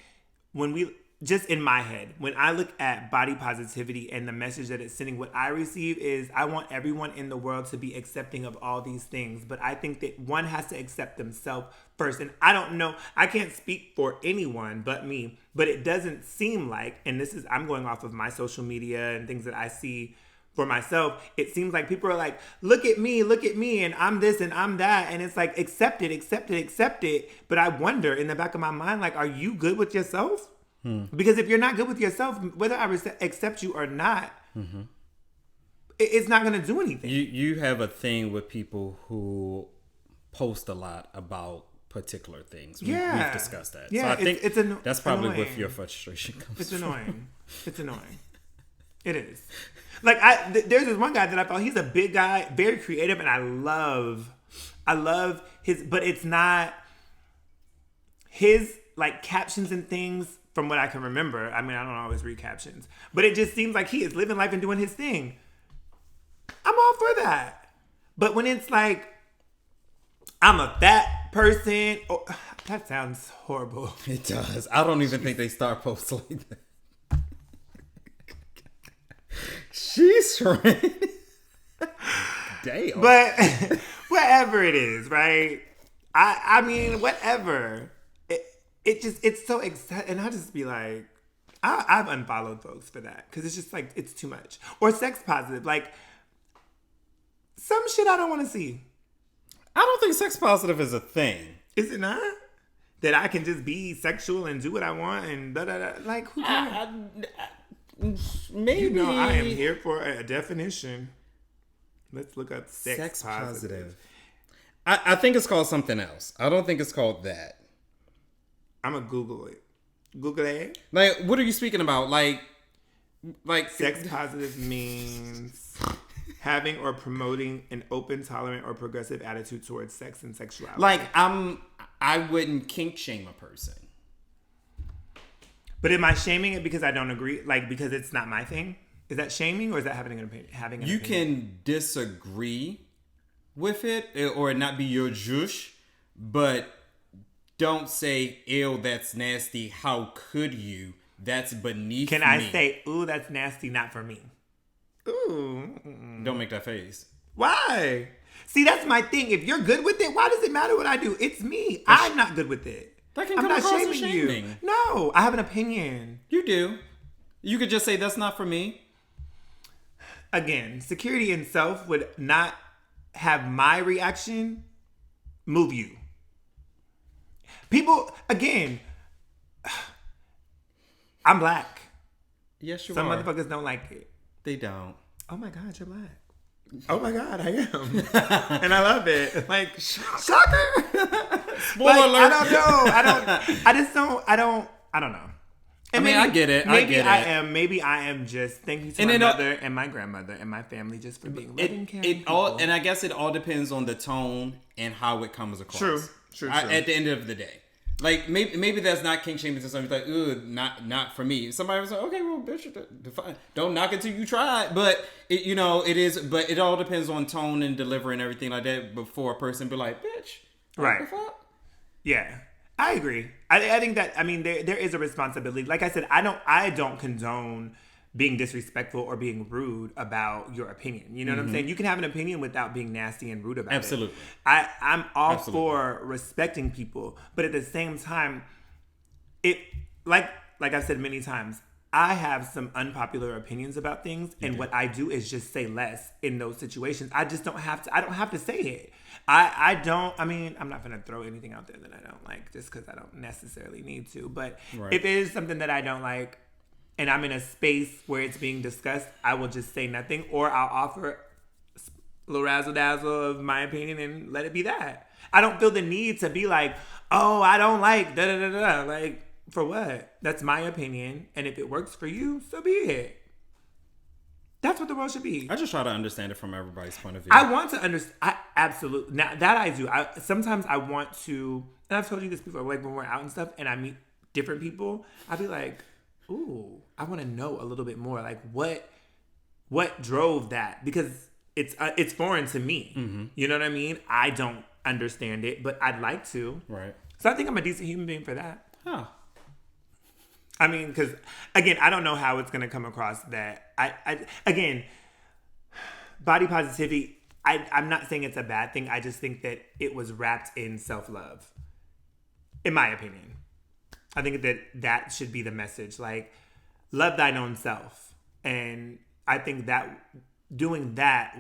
just in my head, when I look at body positivity and the message that it's sending, what I receive is I want everyone in the world to be accepting of all these things. But I think that one has to accept themselves first. And I don't know, I can't speak for anyone but me, but it doesn't seem like, and I'm going off of my social media and things that I see for myself, it seems like people are like, look at me, and I'm this and I'm that. And it's like, accept it. But I wonder in the back of my mind, like, are you good with yourself? Because if you're not good with yourself, whether I accept you or not, it's not going to do anything.
You have a thing with people who post a lot about particular things. We've discussed that.
Yeah,
so I think that's probably
annoying.
where your frustration comes
It's
from.
annoying. It's annoying. It is. Like, there's this one guy that I thought, he's a big guy, very creative, and I love his, but it's not his, like, captions and things. From what I can remember, I mean, I don't always read captions, but it just seems like he is living life and doing his thing. I'm all for that. But when it's like, I'm a fat person, that sounds horrible.
It does. I don't even think they start posts like that. She's right. Damn.
But whatever it is, right? I mean, whatever. It's so exciting, and I'll just be like, I've unfollowed folks for that because it's just like, it's too much. Or sex positive, like some shit I don't want to see.
I don't think sex positive is a thing.
Is it not? That I can just be sexual and do what I want and da da da. Like, who cares?
Maybe.
You know, I am here for a definition. Let's look up sex
positive. I think it's called something else. I don't think it's called that.
I'm gonna Google it. Google it.
Like, what are you speaking about? Like
sex positive means having or promoting an open, tolerant, or progressive attitude towards sex and sexuality.
Like, I wouldn't kink shame a person.
But am I shaming it because I don't agree? Like, because it's not my thing? Is that shaming, or is that having an opinion?
You can disagree with it or not be your juice, but don't say, ew, that's nasty. How could you? That's beneath me.
Can I say, ooh, that's nasty, not for me? Ooh.
Don't make that face.
Why? See, that's my thing. If you're good with it, why does it matter what I do? It's me. I'm not good with it.
That can come across as shaming.
You. No, I have an opinion.
You do. You could just say, that's not for me.
Again, security in self would not have my reaction move you. People, again, I'm black.
Yes, you are.
Some motherfuckers don't like it.
They don't.
Oh my God, you're black. Oh my God, I am. And I love it. Like, shocker.
Spoiler alert.
I don't know. And
I get it.
Maybe I am just, thank you to my mother and my grandmother and my family just for being loving, caring people.
And I guess it all depends on the tone and how it comes across.
True.
At the end of the day. Like maybe that's not kink shaming to somebody like, ooh, not for me. Somebody was like, okay, well, bitch, fine. Don't knock it till you try it. But it is. But it all depends on tone and delivery and everything like that. Before a person be like, bitch,
right?
What the fuck?
Yeah, I agree. I think that there is a responsibility. Like I said, I don't condone being disrespectful or being rude about your opinion. You know what I'm saying? You can have an opinion without being nasty and rude about
Absolutely.
it. I'm all for respecting people, but at the same time, like I've said many times, I have some unpopular opinions about things, and what I do is just say less in those situations. I just don't have to. I don't have to say it. I don't. I mean, I'm not gonna throw anything out there that I don't like just because I don't necessarily need to. But if it is something that I don't like, and I'm in a space where it's being discussed, I will just say nothing, or I'll offer a little razzle dazzle of my opinion and let it be that. I don't feel the need to be like, oh, I don't like da da da da. Like, for what? That's my opinion, and if it works for you, so be it. That's what the world should be.
I just try to understand it from everybody's point of view.
I want to understand. Absolutely. Now, that I do. Sometimes I want to, and I've told you this before, like when we're out and stuff, and I meet different people, I'll be like, ooh, I want to know a little bit more. Like, what drove that? Because it's foreign to me. Mm-hmm. You know what I mean? I don't understand it, but I'd like to.
Right.
So I think I'm a decent human being for that.
Huh.
I mean, because, again, I don't know how it's going to come across that. Again, body positivity, I'm not saying it's a bad thing. I just think that it was wrapped in self-love, in my opinion. I think that should be the message. Like, love thine own self. And I think that doing that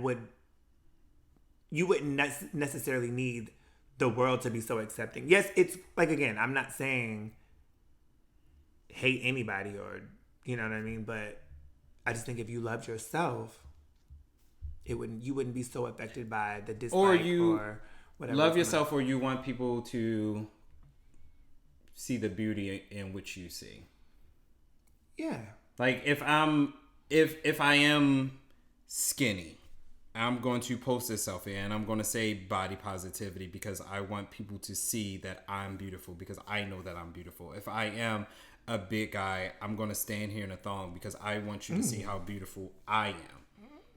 you wouldn't necessarily need the world to be so accepting. Yes, it's, like, again, I'm not saying hate anybody or, you know what I mean? But I just think if you loved yourself, you wouldn't be so affected by the dislike or whatever.
Love yourself, or you want people to see the beauty in which you see.
Yeah.
Like if I am skinny, I'm going to post a selfie and I'm going to say body positivity because I want people to see that I'm beautiful because I know that I'm beautiful. If I am a big guy, I'm going to stand here in a thong because I want you to see how beautiful I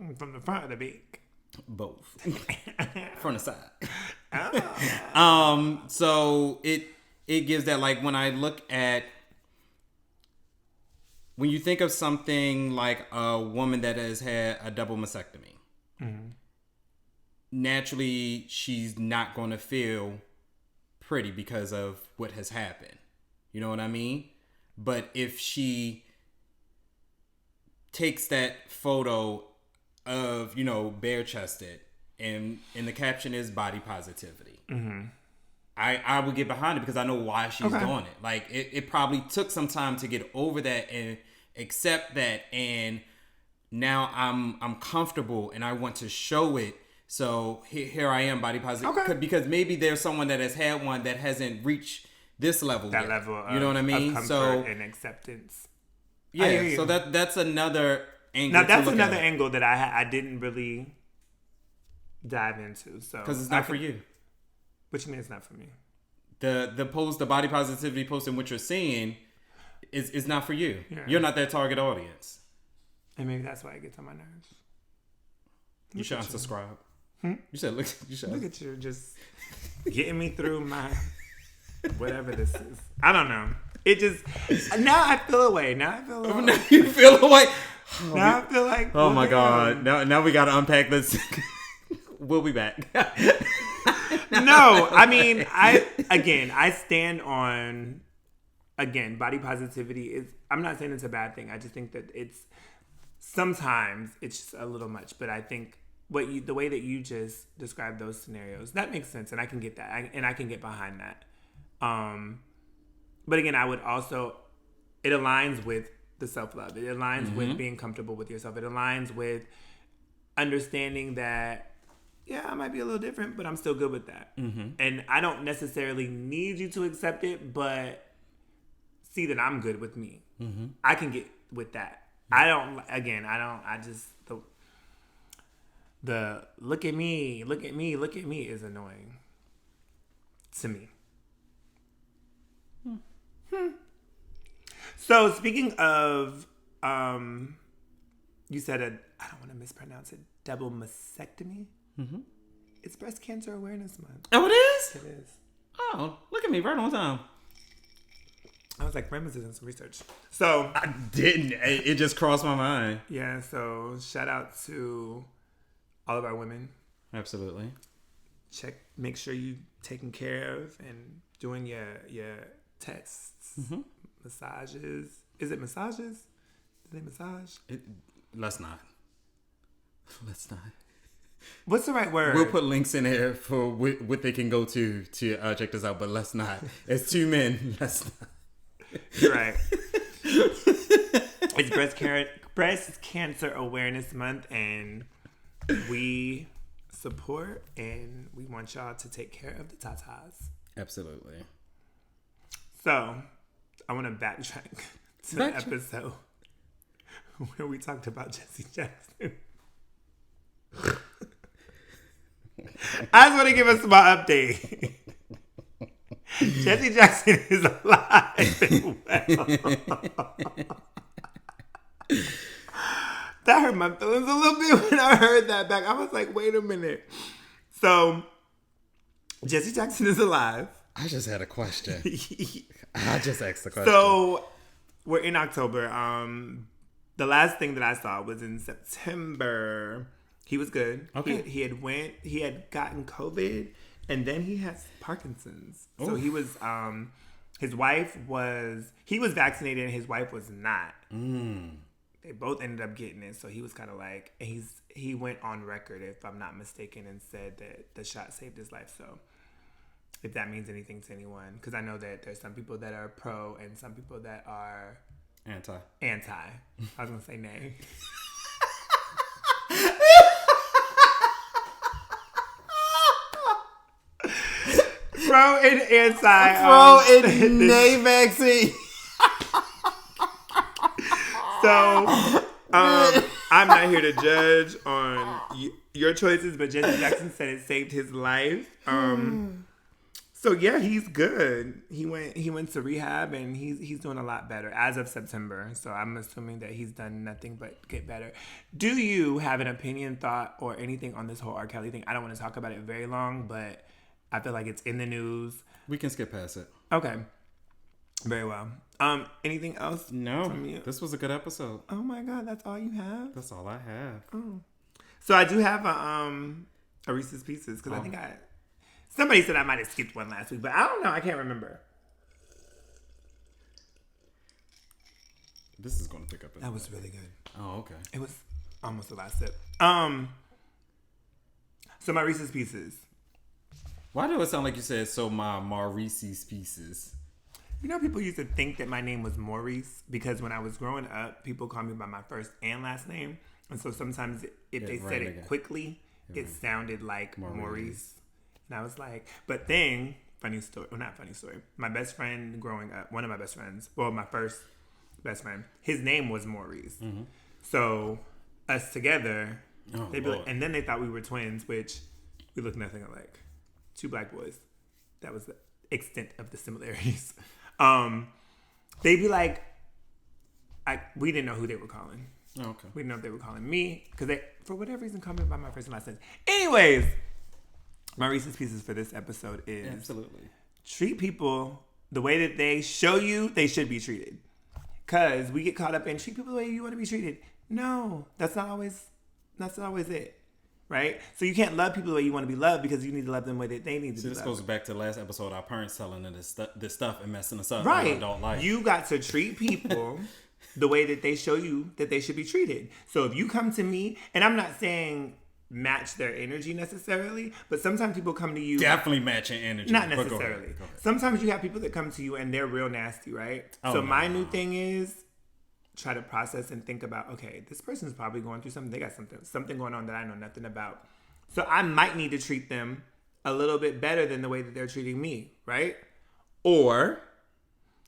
am.
From the front or the back?
Both. From the side.
Oh.
So it gives that, like, when I look at, when you think of something like a woman that has had a double mastectomy, naturally she's not going to feel pretty because of what has happened. You know what I mean? But if she takes that photo of, bare chested and the caption is body positivity, I would get behind it because I know why she's doing it. Like it probably took some time to get over that and accept that, and now I'm comfortable and I want to show it. So here I am, body positive, because maybe there's someone that has had one that hasn't reached this level.
That
yet.
level of,
you know what I mean?
Of comfort
so
and acceptance.
Yeah, so that's another angle.
Now that's another angle that I didn't really dive into. So
because it's not for you.
What you mean it's not for me?
The post, the body positivity post, and what you're seeing is not for you. Yeah. You're not their target audience.
And maybe that's why it gets on my nerves.
You should unsubscribe. You said look
at you just getting me through my whatever this is. I don't know. It just now I feel away. Now
you feel away.
Now I feel like
oh my god. Now we gotta unpack this. We'll be back.
No, I mean I stand on body positivity is. I'm not saying it's a bad thing. I just think that sometimes it's just a little much. But I think the way that you just described those scenarios, that makes sense, and I can get that, I can get behind that. But again, I would also, it aligns with the self-love. It aligns with being comfortable with yourself. It aligns with understanding that, yeah, I might be a little different, but I'm still good with that. And I don't necessarily need you to accept it, but see that I'm good with me. I can get with that. The look at me is annoying to me. So speaking of, you said I don't want to mispronounce it, double mastectomy. Mm-hmm. It's Breast Cancer Awareness Month.
Oh, it is?
It is.
Oh, look at me, right on time.
I was like, Raymond's doing some research. So
I didn't. It just crossed my mind.
yeah, so shout out to all of our women.
Absolutely.
Make sure you taking care of and doing your tests, massages. Is it massages? Do they massage?
Let's not.
What's the right word?
We'll put links in there for what they can go to check this out, but let's not. It's 2 men. Let's not.
You're right. It's Breast Cancer Awareness Month, and we support and we want y'all to take care of the tatas.
Absolutely.
So, I want to backtrack to the episode where we talked about Jesse Jackson. I just want to give a small update. Jesse Jackson is alive and well. That hurt my feelings a little bit when I heard that back. I was like, wait a minute. So, Jesse Jackson is alive.
I just had a question. I just asked the question.
So, we're in October. The last thing that I saw was in September. He was good.
Okay.
He had gotten COVID, and then he has Parkinson's. Oof. So he was, he was vaccinated and his wife was not. They both ended up getting it. So he was kind of like, he went on record, if I'm not mistaken, and said that the shot saved his life. So if that means anything to anyone, because I know that there's some people that are pro and some people that are
anti.
I was going to say nay. Pro and anti.
Pro and nay vaccine.
So, I'm not here to judge on your choices, but Jesse Jackson said it saved his life. So yeah, he's good. He went to rehab and he's doing a lot better as of September. So I'm assuming that he's done nothing but get better. Do you have an opinion, thought, or anything on this whole R. Kelly thing? I don't want to talk about it very long, but I feel like it's in the news.
We can skip past it.
Okay. Very well. Anything else?
No. This was a good episode.
Oh my God, that's all you have?
That's all I have.
Oh. So I do have a Reese's Pieces because I think somebody said I might have skipped one last week, but I don't know. I can't remember.
This is going to pick up.
That was really good.
Oh, okay.
It was almost the last sip. So my Reese's Pieces.
Why do it sound like you said, so my Reese's Pieces?
You know, people used to think that my name was Maurice because when I was growing up, people called me by my first and last name. And so sometimes if they said it quickly, it sounded like Maurice. And I was like, but then, funny story, well, not funny story. My best friend growing up, one of my best friends, well, my first best friend, his name was Maurice. Mm-hmm. So us together, they'd be like, and then they thought we were twins, which we look nothing alike. 2 black boys. That was the extent of the similarities. They'd be like, we didn't know who they were calling.
Oh, okay.
We didn't know if they were calling me because they, for whatever reason, called me by my first and last name. Anyways, my Reese's Pieces for this episode is
absolutely
treat people the way that they show you they should be treated. Because we get caught up in treat people the way you want to be treated. No, that's not always it. Right? So you can't love people the way you want to be loved because you need to love them the way that they need to be loved.
This goes back to the last episode, our parents telling us this stuff and messing us up.
Right.
I don't like.
You got to treat people the way that they show you that they should be treated. So if you come to me, and I'm not saying match their energy necessarily, but sometimes people come to you.
Definitely matching energy.
Not necessarily. Go ahead. Sometimes you have people that come to you and they're real nasty, right? My new thing is try to process and think about, okay, this person's probably going through something. They got something going on that I know nothing about. So I might need to treat them a little bit better than the way that they're treating me, right? Or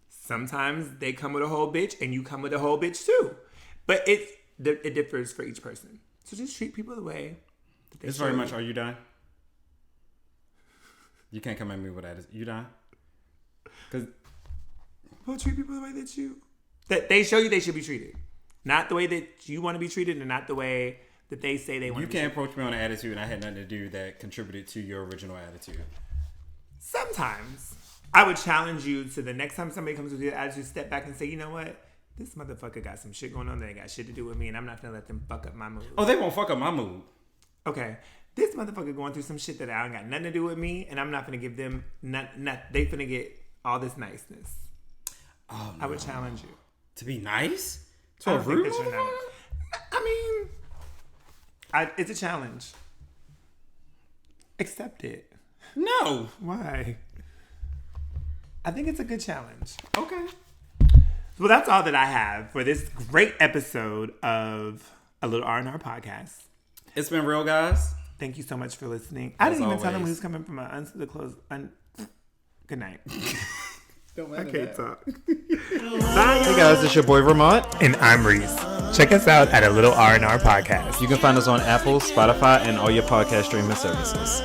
sometimes they come with a whole bitch and you come with a whole bitch too. But it differs for each person. So just treat people the way that they
It's very much, are you done? You can't come at me with that. You done? Because
Well, treat people the way that they show you they should be treated. Not the way that you want to be treated and not the way that they say they want to be treated.
You can't approach me on an attitude and I had nothing to do that contributed to your original attitude.
Sometimes I would challenge you to the next time somebody comes with your attitude, step back and say, you know what? This motherfucker got some shit going on that ain't got shit to do with me, and I'm not gonna let them fuck up my mood.
Oh, they won't fuck up my mood.
Okay. This motherfucker going through some shit that I ain't got nothing to do with me, and I'm not gonna give them they finna get all this niceness.
Oh, no.
I would challenge you.
To be nice?
I don't think that you're not. I mean, it's a challenge. Accept it.
No.
Why? I think it's a good challenge.
Okay.
Well, that's all that I have for this great episode of A Little R&R Podcast.
It's been real, guys.
Thank you so much for listening. I didn't even tell them
always.
who's coming from my the close. Good night.
I
can't talk.
Hey guys, it's your boy Ramont.
And I'm Reese. Check us out at A Little R&R Podcast.
You can find us on Apple, Spotify, and all your podcast streaming services.